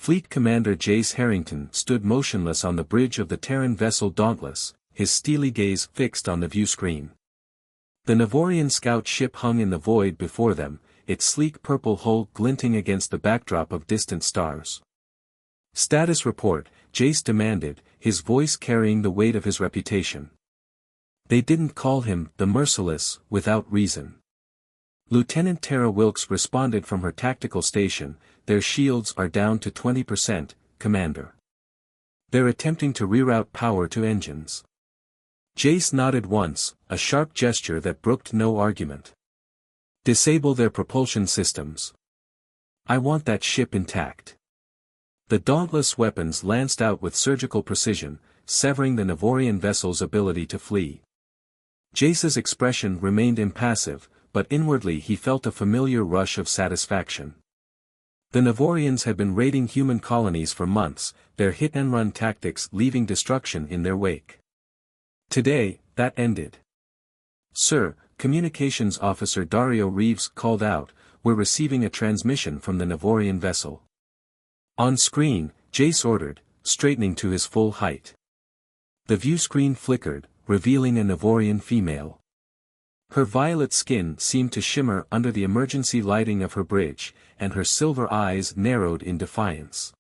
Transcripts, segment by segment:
Fleet Commander Jace Harrington stood motionless on the bridge of the Terran vessel Dauntless, his steely gaze fixed on the view screen. The Navorian scout ship hung in the void before them, its sleek purple hull glinting against the backdrop of distant stars. "Status report," Jace demanded, his voice carrying the weight of his reputation. They didn't call him the Merciless without reason. Lieutenant Tara Wilkes responded from her tactical station, "Their shields are down to 20%, Commander. They're attempting to reroute power to engines." Jace nodded once, a sharp gesture that brooked no argument. "Disable their propulsion systems. I want that ship intact." The dauntless weapons lanced out with surgical precision, severing the Navorian vessel's ability to flee. Jace's expression remained impassive, but inwardly he felt a familiar rush of satisfaction. The Navorians had been raiding human colonies for months, their hit-and-run tactics leaving destruction in their wake. Today, that ended. "Sir," Communications Officer Dario Reeves called out, "we're receiving a transmission from the Navorian vessel." On screen, Jace ordered, straightening to his full height. The view screen flickered, revealing a Navorian female. Her violet skin seemed to shimmer under the emergency lighting of her bridge, and her silver eyes narrowed in defiance.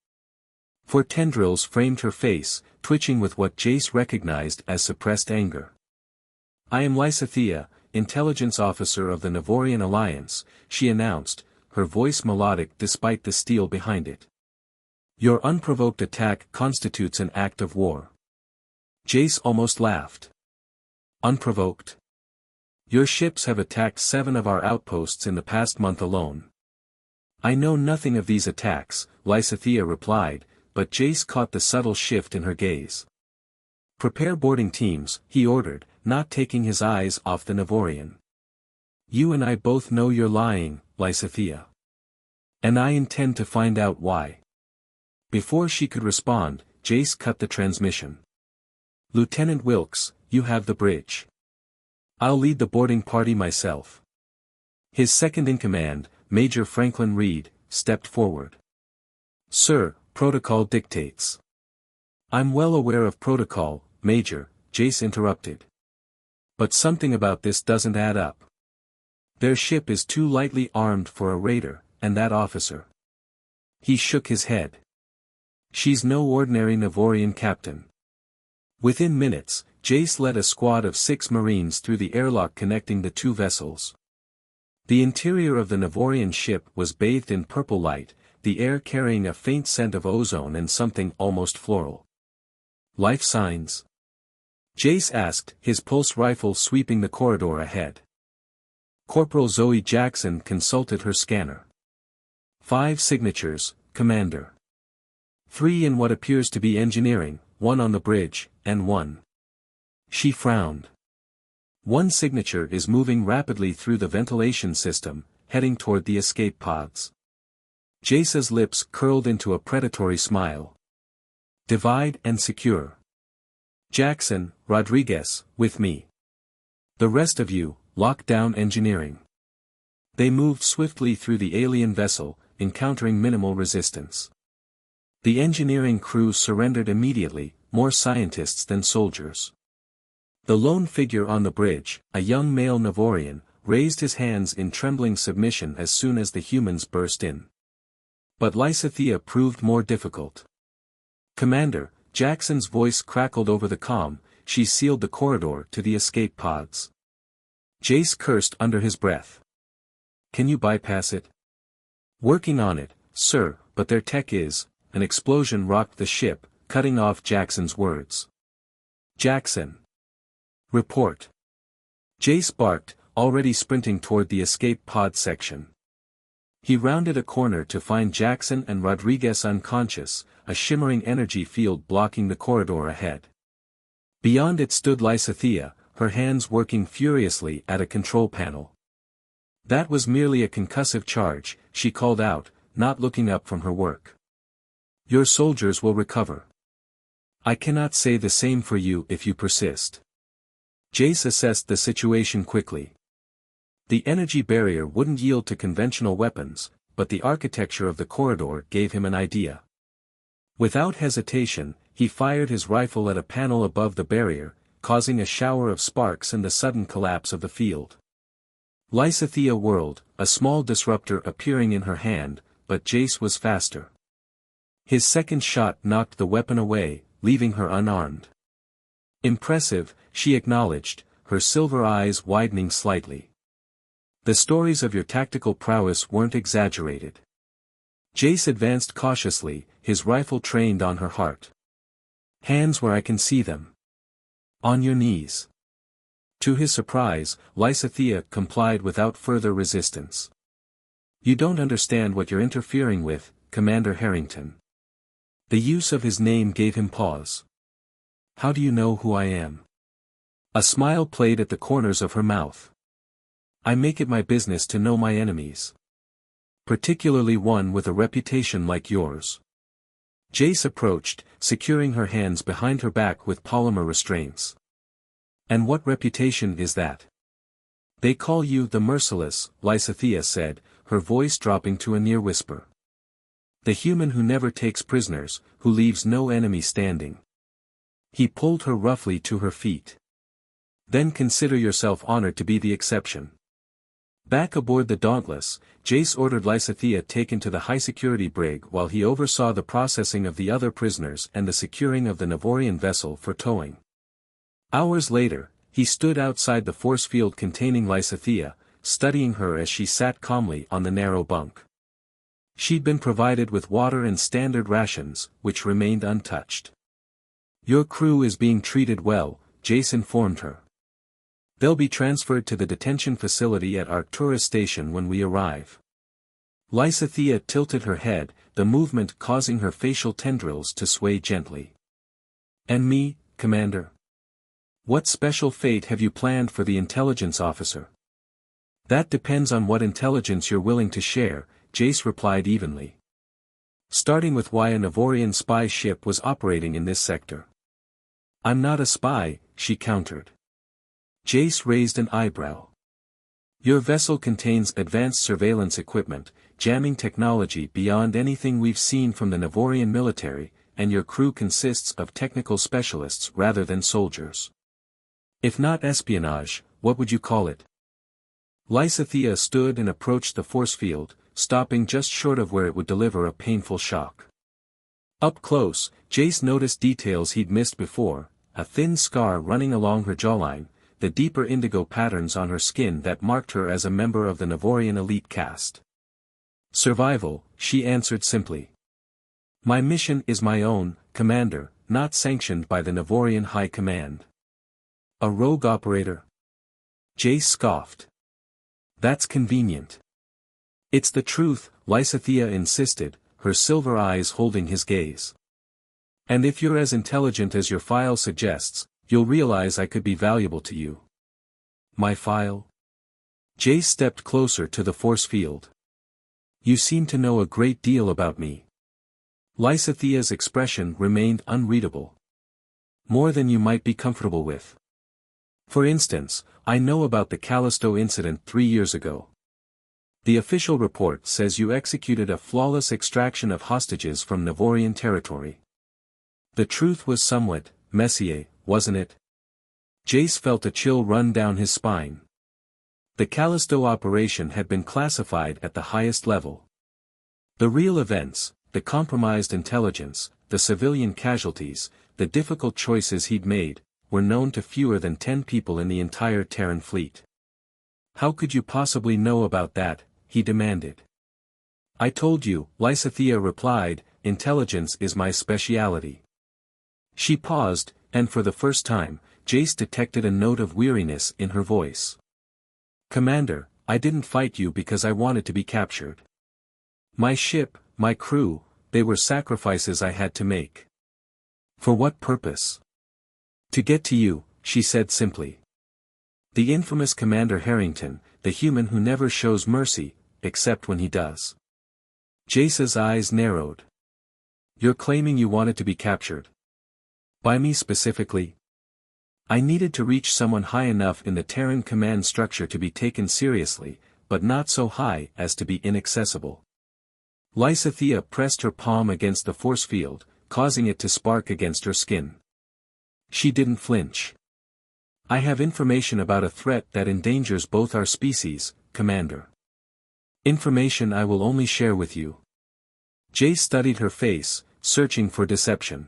Four tendrils framed her face, twitching with what Jace recognized as suppressed anger. "I am Lysithea, Intelligence Officer of the Navorian Alliance," she announced, her voice melodic despite the steel behind it. "Your unprovoked attack constitutes an act of war." Jace almost laughed. "Unprovoked? Your ships have attacked 7 of our outposts in the past month alone." "I know nothing of these attacks," Lysithea replied, but Jace caught the subtle shift in her gaze. "Prepare boarding teams," he ordered, not taking his eyes off the Navorian. "You and I both know you're lying, Lysithea. And I intend to find out why." Before she could respond, Jace cut the transmission. "Lieutenant Wilkes, you have the bridge. I'll lead the boarding party myself." His second-in-command, Major Franklin Reed, stepped forward. "Sir, protocol dictates." "I'm well aware of protocol, Major," Jace interrupted. "But something about this doesn't add up. Their ship is too lightly armed for a raider, and that officer." He shook his head. "She's no ordinary Navorian captain." Within minutes, Jace led a squad of 6 Marines through the airlock connecting the two vessels. The interior of the Navorian ship was bathed in purple light, the air carrying a faint scent of ozone and something almost floral. "Life signs?" Jace asked, his pulse rifle sweeping the corridor ahead. Corporal Zoe Jackson consulted her scanner. "5 signatures, Commander. 3 in what appears to be engineering, 1 on the bridge, and 1." She frowned. "One signature is moving rapidly through the ventilation system, heading toward the escape pods." Jace's lips curled into a predatory smile. "Divide and secure. Jackson, Rodriguez, with me. The rest of you, lock down engineering." They moved swiftly through the alien vessel, encountering minimal resistance. The engineering crew surrendered immediately, more scientists than soldiers. The lone figure on the bridge, a young male Navorian, raised his hands in trembling submission as soon as the humans burst in. But Lysithea proved more difficult. "Commander," Jackson's voice crackled over the comm, "she sealed the corridor to the escape pods." Jace cursed under his breath. "Can you bypass it?" "Working on it, sir, but their tech is—" An explosion rocked the ship, cutting off Jackson's words. "Jackson. Report." Jace barked, already sprinting toward the escape pod section. He rounded a corner to find Jackson and Rodriguez unconscious, a shimmering energy field blocking the corridor ahead. Beyond it stood Lysithea, her hands working furiously at a control panel. "That was merely a concussive charge," she called out, not looking up from her work. "Your soldiers will recover. I cannot say the same for you if you persist." Jace assessed the situation quickly. The energy barrier wouldn't yield to conventional weapons, but the architecture of the corridor gave him an idea. Without hesitation, he fired his rifle at a panel above the barrier, causing a shower of sparks and the sudden collapse of the field. Lysithea whirled, a small disruptor appearing in her hand, but Jace was faster. His second shot knocked the weapon away, leaving her unarmed. Impressive, she acknowledged, her silver eyes widening slightly. The stories of your tactical prowess weren't exaggerated. Jace advanced cautiously, his rifle trained on her heart. Hands where I can see them. On your knees. To his surprise, Lysithea complied without further resistance. You don't understand what you're interfering with, Commander Harrington. The use of his name gave him pause. How do you know who I am? A smile played at the corners of her mouth. I make it my business to know my enemies. Particularly one with a reputation like yours. Jace approached, securing her hands behind her back with polymer restraints. And what reputation is that? They call you the Merciless, Lysithea said, her voice dropping to a near whisper. The human who never takes prisoners, who leaves no enemy standing. He pulled her roughly to her feet. Then consider yourself honored to be the exception. Back aboard the Dauntless, Jace ordered Lysithea taken to the high-security brig while he oversaw the processing of the other prisoners and the securing of the Navorian vessel for towing. Hours later, he stood outside the force field containing Lysithea, studying her as she sat calmly on the narrow bunk. She'd been provided with water and standard rations, which remained untouched. Your crew is being treated well, Jace informed her. They'll be transferred to the detention facility at Arcturus Station when we arrive. Lysithea tilted her head, the movement causing her facial tendrils to sway gently. And me, Commander? What special fate have you planned for the intelligence officer? That depends on what intelligence you're willing to share, Jace replied evenly. Starting with why a Navorian spy ship was operating in this sector. I'm not a spy, she countered. Jace raised an eyebrow. Your vessel contains advanced surveillance equipment, jamming technology beyond anything we've seen from the Navorian military, and your crew consists of technical specialists rather than soldiers. If not espionage, what would you call it? Lysithea stood and approached the force field, stopping just short of where it would deliver a painful shock. Up close, Jace noticed details he'd missed before, a thin scar running along her jawline, the deeper indigo patterns on her skin that marked her as a member of the Navorian elite caste. Survival, she answered simply. My mission is my own, Commander, not sanctioned by the Navorian High Command. A rogue operator? Jace scoffed. That's convenient. It's the truth, Lysithea insisted, her silver eyes holding his gaze. And if you're as intelligent as your file suggests, you'll realize I could be valuable to you. My file? Jace stepped closer to the force field. You seem to know a great deal about me. Lysithea's expression remained unreadable. More than you might be comfortable with. For instance, I know about the Callisto incident 3 years ago. The official report says you executed a flawless extraction of hostages from Navorian territory. The truth was somewhat messier, wasn't it? Jace felt a chill run down his spine. The Callisto operation had been classified at the highest level. The real events, the compromised intelligence, the civilian casualties, the difficult choices he'd made, were known to fewer than 10 people in the entire Terran fleet. How could you possibly know about that? He demanded. I told you, Lysithea replied, intelligence is my speciality. She paused, and for the first time, Jace detected a note of weariness in her voice. Commander, I didn't fight you because I wanted to be captured. My ship, my crew, they were sacrifices I had to make. For what purpose? To get to you, she said simply. The infamous Commander Harrington, the human who never shows mercy, except when he does. Jace's eyes narrowed. You're claiming you wanted to be captured. By me specifically? I needed to reach someone high enough in the Terran command structure to be taken seriously, but not so high as to be inaccessible. Lysithea pressed her palm against the force field, causing it to spark against her skin. She didn't flinch. "I have information about a threat that endangers both our species, Commander. Information I will only share with you." Jace studied her face, searching for deception.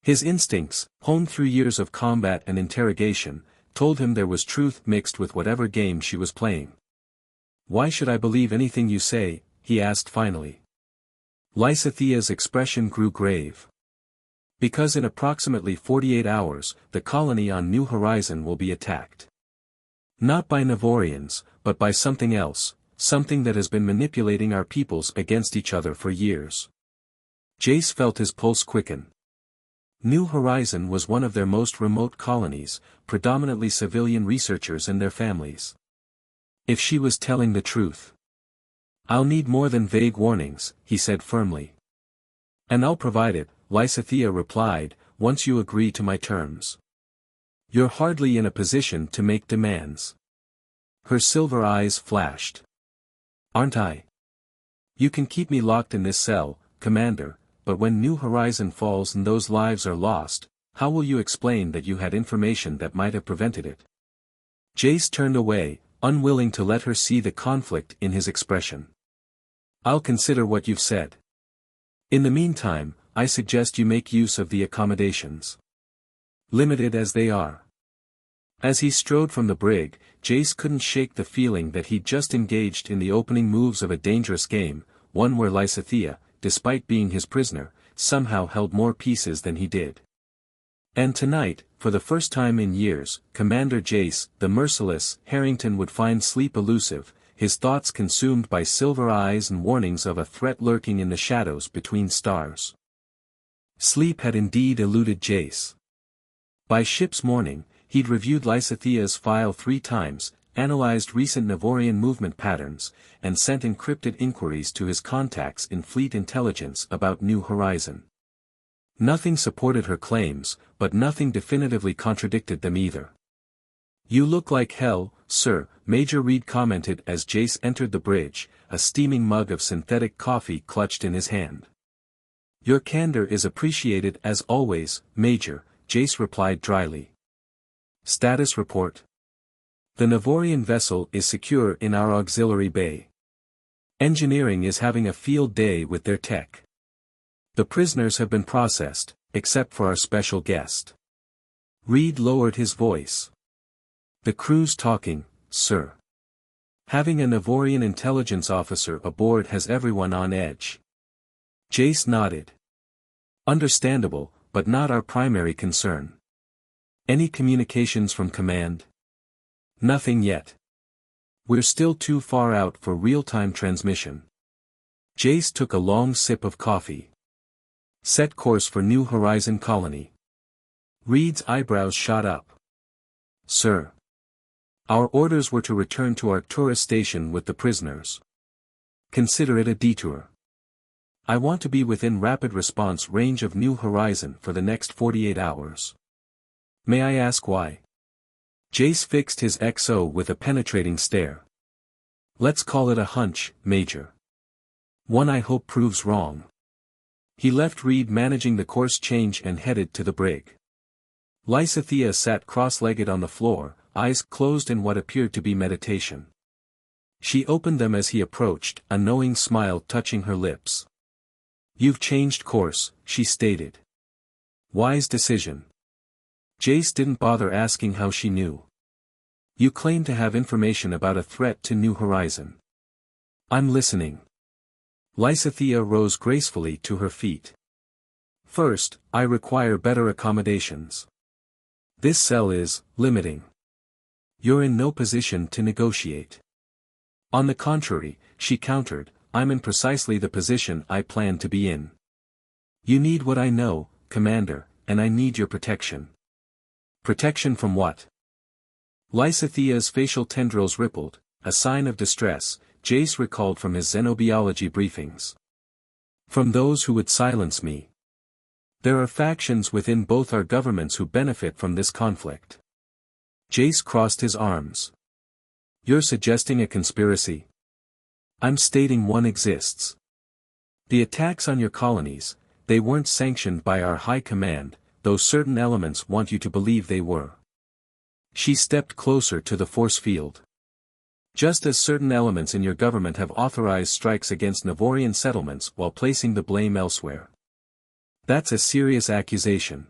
His instincts, honed through years of combat and interrogation, told him there was truth mixed with whatever game she was playing. "Why should I believe anything you say?" he asked finally. Lysithea's expression grew grave. "Because in approximately 48 hours, the colony on New Horizon will be attacked. Not by Navorians, but by something else, something that has been manipulating our peoples against each other for years." Jace felt his pulse quicken. New Horizon was one of their most remote colonies, predominantly civilian researchers and their families. If she was telling the truth. "I'll need more than vague warnings," he said firmly. "And I'll provide it," Lysithea replied, "once you agree to my terms. You're hardly in a position to make demands." Her silver eyes flashed. "Aren't I? You can keep me locked in this cell, Commander, but when New Horizon falls and those lives are lost, how will you explain that you had information that might have prevented it?" Jace turned away, unwilling to let her see the conflict in his expression. "I'll consider what you've said. In the meantime, I suggest you make use of the accommodations. Limited as they are." As he strode from the brig, Jace couldn't shake the feeling that he'd just engaged in the opening moves of a dangerous game, one where Lysithea, despite being his prisoner, somehow held more pieces than he did. And tonight, for the first time in years, Commander Jace, the merciless Harrington would find sleep elusive, his thoughts consumed by silver eyes and warnings of a threat lurking in the shadows between stars. Sleep had indeed eluded Jace. By ship's morning, he'd reviewed Lysithea's file 3 times, analyzed recent Navorian movement patterns, and sent encrypted inquiries to his contacts in fleet intelligence about New Horizon. Nothing supported her claims, but nothing definitively contradicted them either. "You look like hell, sir," Major Reed commented as Jace entered the bridge, a steaming mug of synthetic coffee clutched in his hand. "Your candor is appreciated as always, Major," Jace replied dryly. "Status report. The Navorian vessel is secure in our auxiliary bay. Engineering is having a field day with their tech. The prisoners have been processed, except for our special guest." Reed lowered his voice. "The crew's talking, sir. Having a Navorian intelligence officer aboard has everyone on edge." Jace nodded. "Understandable, but not our primary concern. Any communications from command?" "Nothing yet. We're still too far out for real-time transmission." Jace took a long sip of coffee. "Set course for New Horizon colony." Reed's eyebrows shot up. "Sir. Our orders were to return to Arcturus station with the prisoners. Consider it a detour. I want to be within rapid response range of New Horizon for the next 48 hours. May I ask why?" Jace fixed his XO with a penetrating stare. "Let's call it a hunch, Major. One I hope proves wrong." He left Reed managing the course change and headed to the brig. Lysithea sat cross-legged on the floor, eyes closed in what appeared to be meditation. She opened them as he approached, a knowing smile touching her lips. "You've changed course," she stated. "Wise decision." Jace didn't bother asking how she knew. "You claim to have information about a threat to New Horizon. I'm listening." Lysithea rose gracefully to her feet. "First, I require better accommodations. This cell is limiting. You're in no position to negotiate." "On the contrary," she countered, "I'm in precisely the position I plan to be in. You need what I know, Commander, and I need your protection." "Protection from what?" Lysithea's facial tendrils rippled, a sign of distress, Jace recalled from his xenobiology briefings. "From those who would silence me. There are factions within both our governments who benefit from this conflict." Jace crossed his arms. "You're suggesting a conspiracy?" "I'm stating one exists. The attacks on your colonies, They weren't sanctioned by our high command, though certain elements want you to believe they were. She stepped closer to the force field. Just as certain elements in your government have authorized strikes against Navorian settlements while placing the blame elsewhere. That's a serious accusation.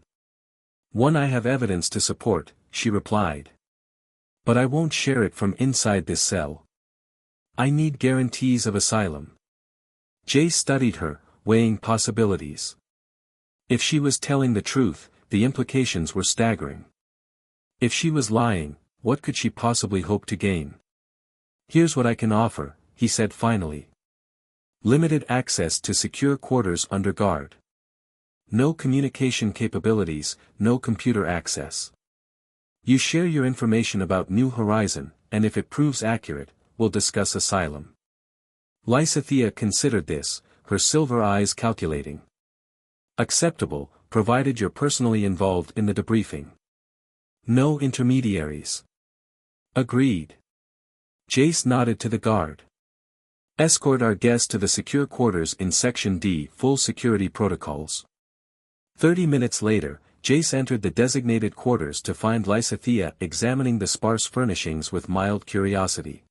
One I have evidence to support, she replied. But I won't share it from inside this cell. I need guarantees of asylum. Jace studied her, weighing possibilities. If she was telling the truth, the implications were staggering. If she was lying, what could she possibly hope to gain? Here's what I can offer, he said finally. Limited access to secure quarters under guard. No communication capabilities, no computer access. You share your information about New Horizon, and if it proves accurate, we'll discuss asylum. Lysithea considered this, her silver eyes calculating. Acceptable, provided you're personally involved in the debriefing. No intermediaries. Agreed. Jace nodded to the guard. Escort our guest to the secure quarters in Section D. Full security protocols. 30 minutes later, Jace entered the designated quarters to find Lysithea examining the sparse furnishings with mild curiosity.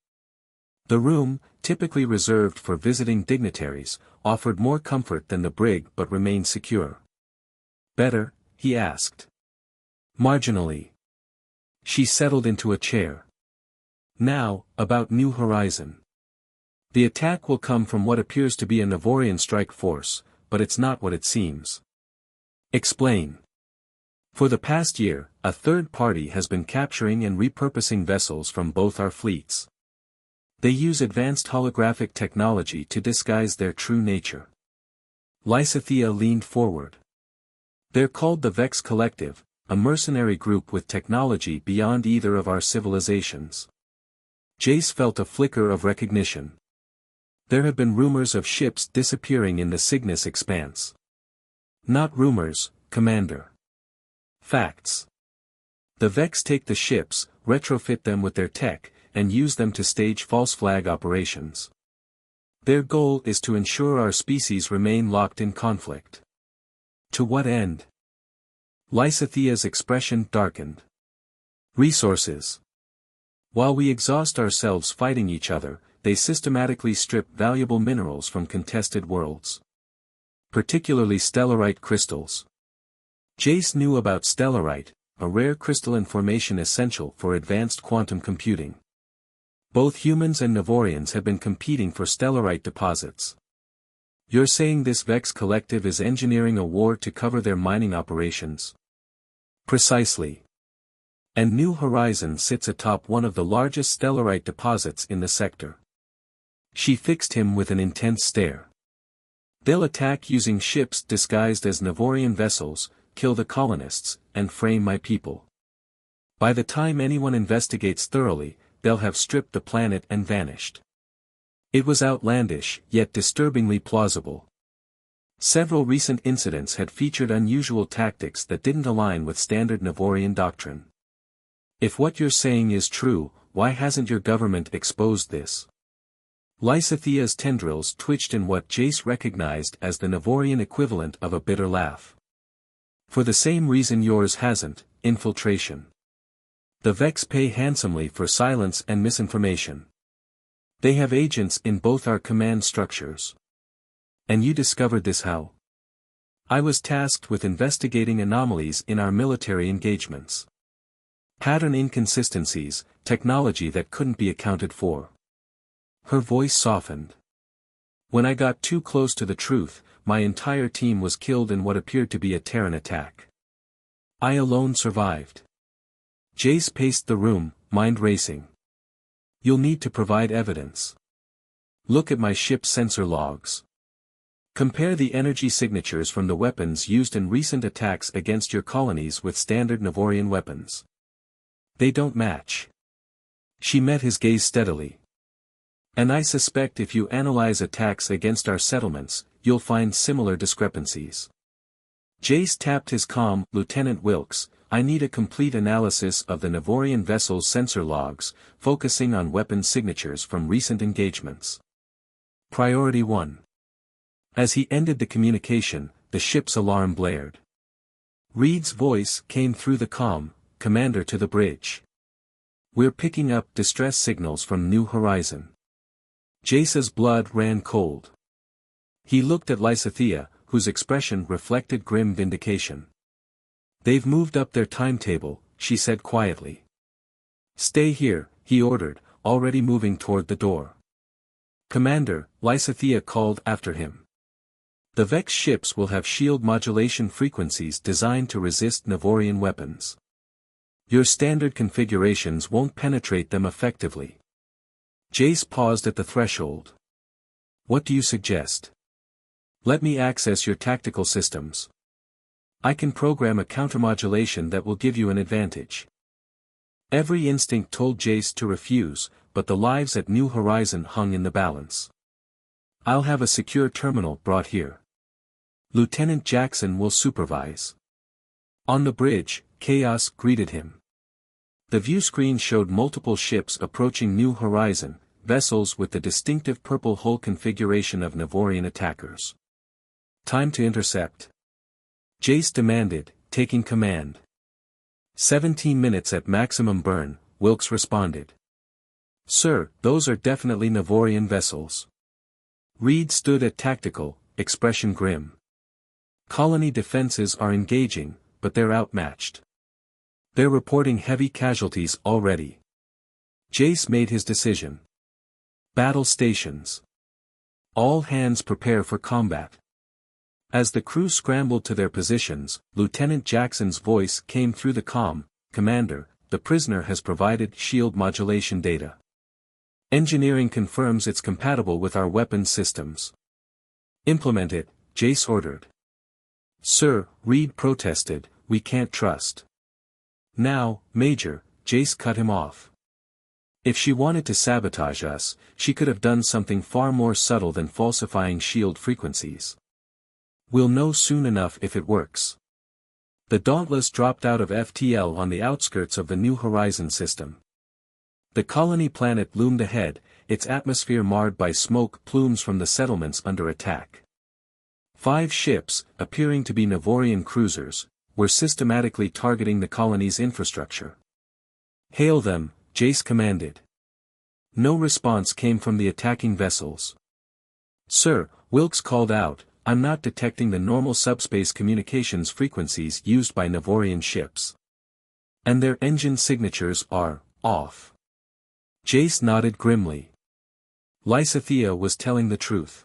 The room, typically reserved for visiting dignitaries, offered more comfort than the brig but remained secure. Better, he asked. Marginally. She settled into a chair. Now, about New Horizon. The attack will come from what appears to be a Navorian strike force, but it's not what it seems. Explain. For the past year, a third party has been capturing and repurposing vessels from both our fleets. They use advanced holographic technology to disguise their true nature. Lysithea leaned forward. They're called the Vex Collective, a mercenary group with technology beyond either of our civilizations. Jace felt a flicker of recognition. There have been rumors of ships disappearing in the Cygnus expanse. Not rumors, Commander. Facts. The Vex take the ships, retrofit them with their tech, and use them to stage false flag operations. Their goal is to ensure our species remain locked in conflict. To what end? Lysithea's expression darkened. Resources. While we exhaust ourselves fighting each other, they systematically strip valuable minerals from contested worlds. Particularly stellarite crystals. Jace knew about stellarite, a rare crystalline formation essential for advanced quantum computing. Both humans and Navorians have been competing for stellarite deposits. You're saying this Vex Collective is engineering a war to cover their mining operations? Precisely. And New Horizon sits atop one of the largest stellarite deposits in the sector. She fixed him with an intense stare. They'll attack using ships disguised as Navorian vessels, kill the colonists, and frame my people. By the time anyone investigates thoroughly, they'll have stripped the planet and vanished. It was outlandish, yet disturbingly plausible. Several recent incidents had featured unusual tactics that didn't align with standard Navorian doctrine. If what you're saying is true, why hasn't your government exposed this? Lysithea's tendrils twitched in what Jace recognized as the Navorian equivalent of a bitter laugh. For the same reason yours hasn't, infiltration. The Vex pay handsomely for silence and misinformation. They have agents in both our command structures. And you discovered this how? I was tasked with investigating anomalies in our military engagements. Pattern inconsistencies, technology that couldn't be accounted for. Her voice softened. When I got too close to the truth, my entire team was killed in what appeared to be a Terran attack. I alone survived. Jace paced the room, mind racing. You'll need to provide evidence. Look at my ship's sensor logs. Compare the energy signatures from the weapons used in recent attacks against your colonies with standard Navorian weapons. They don't match. She met his gaze steadily. And I suspect if you analyze attacks against our settlements, you'll find similar discrepancies. Jace tapped his comm. Lieutenant Wilkes, I need a complete analysis of the Navorian vessel's sensor logs, focusing on weapon signatures from recent engagements. Priority 1. As he ended the communication, the ship's alarm blared. Reed's voice came through the comm, "Commander to the bridge. We're picking up distress signals from New Horizon." Jace's blood ran cold. He looked at Lysithea, whose expression reflected grim vindication. "They've moved up their timetable," she said quietly. "Stay here," he ordered, already moving toward the door. "Commander," Lysithea called after him. "The Vex ships will have shield modulation frequencies designed to resist Navorian weapons. Your standard configurations won't penetrate them effectively." Jace paused at the threshold. "What do you suggest?" "Let me access your tactical systems. I can program a countermodulation that will give you an advantage." Every instinct told Jace to refuse, but the lives at New Horizon hung in the balance. "I'll have a secure terminal brought here. Lieutenant Jackson will supervise." On the bridge, chaos greeted him. The viewscreen showed multiple ships approaching New Horizon, vessels with the distinctive purple hull configuration of Navorian attackers. "Time to intercept," Jace demanded, taking command. 17 minutes at maximum burn, Wilkes responded. "Sir, those are definitely Navorian vessels." Reed stood at tactical, expression grim. "Colony defenses are engaging, but they're outmatched. They're reporting heavy casualties already." Jace made his decision. "Battle stations. All hands prepare for combat." As the crew scrambled to their positions, Lieutenant Jackson's voice came through the comm, "Commander, the prisoner has provided shield modulation data. Engineering confirms it's compatible with our weapons systems." "Implement it," Jace ordered. "Sir," Reed protested, "we can't trust." "Now, Major," Jace cut him off. "If she wanted to sabotage us, she could have done something far more subtle than falsifying shield frequencies. We'll know soon enough if it works." The Dauntless dropped out of FTL on the outskirts of the New Horizon system. The colony planet loomed ahead, its atmosphere marred by smoke plumes from the settlements under attack. 5 ships, appearing to be Navorian cruisers, were systematically targeting the colony's infrastructure. "Hail them," Jace commanded. No response came from the attacking vessels. "Sir," Wilkes called out, "I'm not detecting the normal subspace communications frequencies used by Navorian ships. And their engine signatures are off." Jace nodded grimly. Lysithea was telling the truth.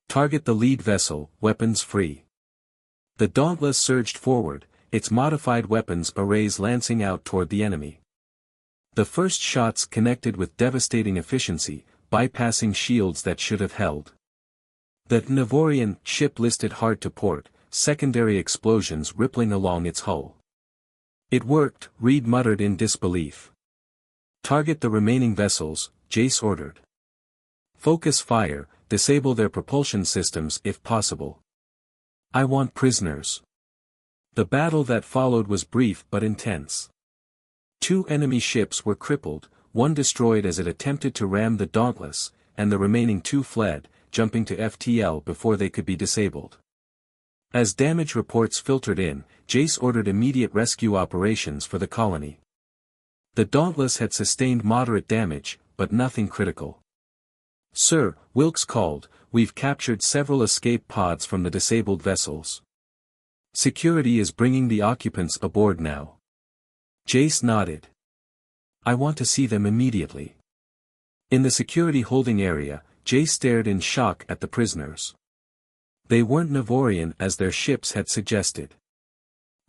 "Target the lead vessel, weapons free." The Dauntless surged forward, its modified weapons arrays lancing out toward the enemy. The first shots connected with devastating efficiency, bypassing shields that should have held. The Navorian ship listed hard to port, secondary explosions rippling along its hull. "It worked," Reed muttered in disbelief. "Target the remaining vessels," Jace ordered. "Focus fire, disable their propulsion systems if possible. I want prisoners." The battle that followed was brief but intense. 2 enemy ships were crippled, one destroyed as it attempted to ram the Dauntless, and the remaining 2 fled, jumping to FTL before they could be disabled. As damage reports filtered in, Jace ordered immediate rescue operations for the colony. The Dauntless had sustained moderate damage, but nothing critical. "Sir," Wilkes called, "we've captured several escape pods from the disabled vessels. Security is bringing the occupants aboard now." Jace nodded. "I want to see them immediately." In the security holding area, Jace stared in shock at the prisoners. They weren't Navorian as their ships had suggested.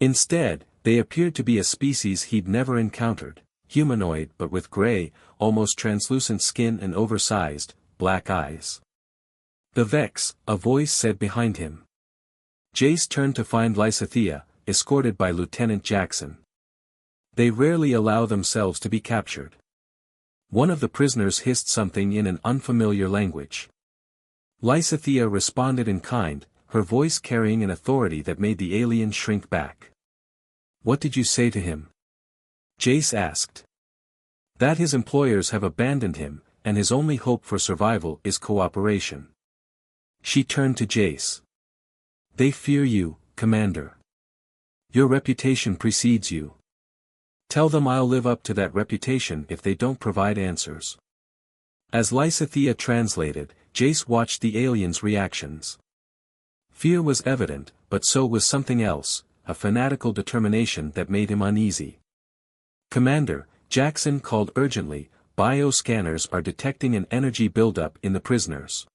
Instead, they appeared to be a species he'd never encountered, humanoid but with gray, almost translucent skin and oversized, black eyes. "The Vex," a voice said behind him. Jace turned to find Lysithea, escorted by Lieutenant Jackson. "They rarely allow themselves to be captured." One of the prisoners hissed something in an unfamiliar language. Lysithea responded in kind, her voice carrying an authority that made the alien shrink back. "What did you say to him?" Jace asked. "That his employers have abandoned him, and his only hope for survival is cooperation." She turned to Jace. They fear you, Commander. Your reputation precedes you. Tell them I'll live up to that reputation if they don't provide answers. As Lysithea translated, Jace watched the aliens' reactions. Fear was evident, but so was something else, a fanatical determination that made him uneasy. Commander, Jackson called urgently, bioscanners are detecting an energy buildup in the prisoners.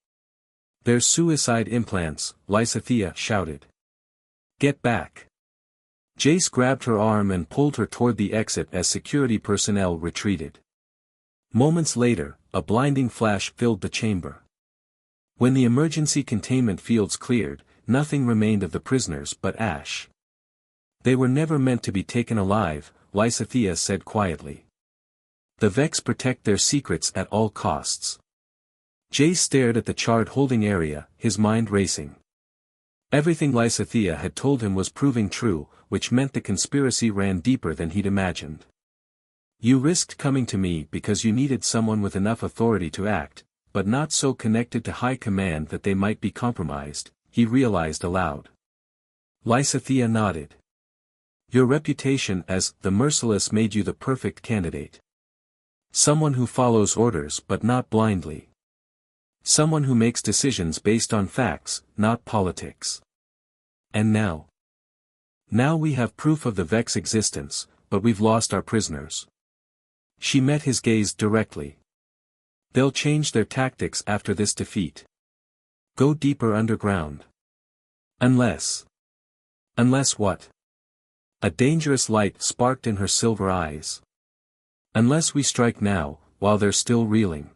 They're suicide implants, Lysithea shouted. Get back. Jace grabbed her arm and pulled her toward the exit as security personnel retreated. Moments later, a blinding flash filled the chamber. When the emergency containment fields cleared, nothing remained of the prisoners but ash. They were never meant to be taken alive, Lysithea said quietly. The Vex protect their secrets at all costs. Jace stared at the charred holding area, his mind racing. Everything Lysithea had told him was proving true, which meant the conspiracy ran deeper than he'd imagined. You risked coming to me because you needed someone with enough authority to act, but not so connected to high command that they might be compromised, he realized aloud. Lysithea nodded. Your reputation as the Merciless made you the perfect candidate. Someone who follows orders but not blindly. Someone who makes decisions based on facts, not politics. And now? Now we have proof of the Vex existence, but we've lost our prisoners. She met his gaze directly. They'll change their tactics after this defeat. Go deeper underground. Unless what? A dangerous light sparked in her silver eyes. Unless we strike now, while they're still reeling.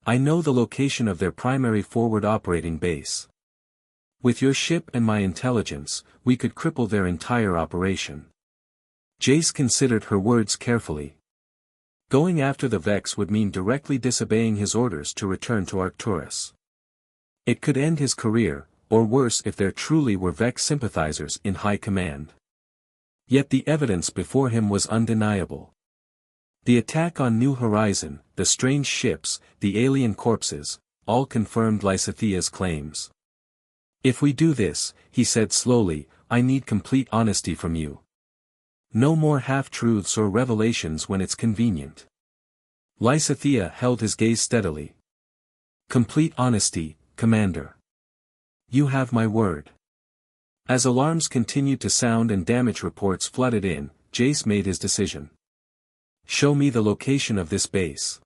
I know the location of their primary forward operating base. With your ship and my intelligence, we could cripple their entire operation. Jace considered her words carefully. Going after the Vex would mean directly disobeying his orders to return to Arcturus. It could end his career, or worse if there truly were Vex sympathizers in high command. Yet the evidence before him was undeniable. The attack on New Horizon, the strange ships, the alien corpses, all confirmed Lysithea's claims. If we do this, he said slowly, I need complete honesty from you. No more half-truths or revelations when it's convenient. Lysithea held his gaze steadily. Complete honesty, Commander. You have my word. As alarms continued to sound and damage reports flooded in, Jace made his decision. Show me the location of this base.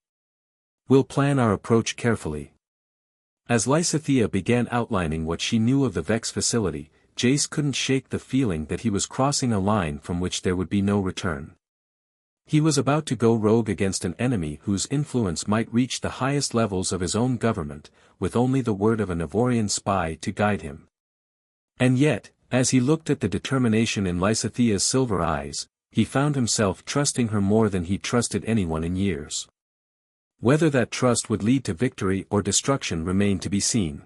We'll plan our approach carefully. As Lysithea began outlining what she knew of the Vex facility, Jace couldn't shake the feeling that he was crossing a line from which there would be no return. He was about to go rogue against an enemy whose influence might reach the highest levels of his own government, with only the word of a Navorian spy to guide him. And yet, as he looked at the determination in Lysithea's silver eyes, he found himself trusting her more than he'd trusted anyone in years. Whether that trust would lead to victory or destruction remained to be seen.